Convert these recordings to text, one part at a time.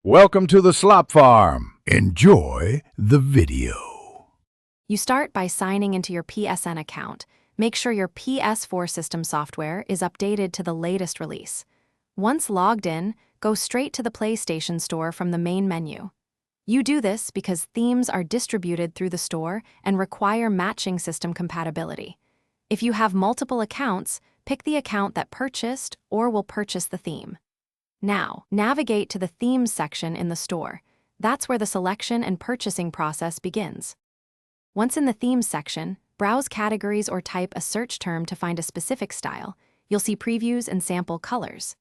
Welcome to the Slop Farm. Enjoy the video. You start by signing into your PSN account. Make sure your Ps4 system software is updated to the latest release. Once logged in, go straight to the PlayStation Store from the main menu. You do this because themes are distributed through the store and require matching system compatibility. If you have multiple accounts, pick the account that purchased or will purchase the theme. Now, navigate to the Themes section in the store. That's where the selection and purchasing process begins. Once in the Themes section, browse categories or type a search term to find a specific style. You'll see previews and sample colors.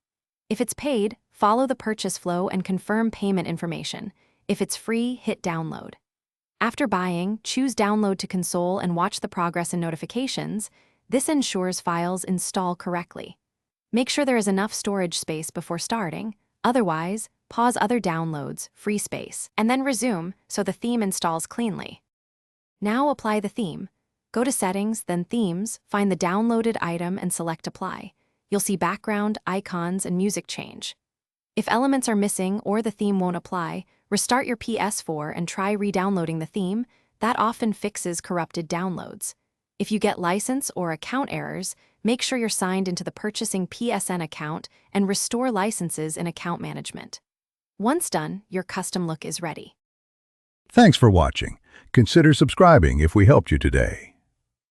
If it's paid, follow the purchase flow and confirm payment information. If it's free, hit download. After buying, choose Download to Console and watch the progress and notifications. This ensures files install correctly. Make sure there is enough storage space before starting. Otherwise, pause other downloads, free space, and then resume so the theme installs cleanly. Now apply the theme. Go to Settings, then Themes, find the downloaded item and select Apply. You'll see background, icons, and music change. If elements are missing or the theme won't apply, restart your Ps4 and try re-downloading the theme. That often fixes corrupted downloads. If you get license or account errors, make sure you're signed into the purchasing PSN account and restore licenses in account management. Once done, your custom look is ready. Thanks for watching. Consider subscribing if we helped you today.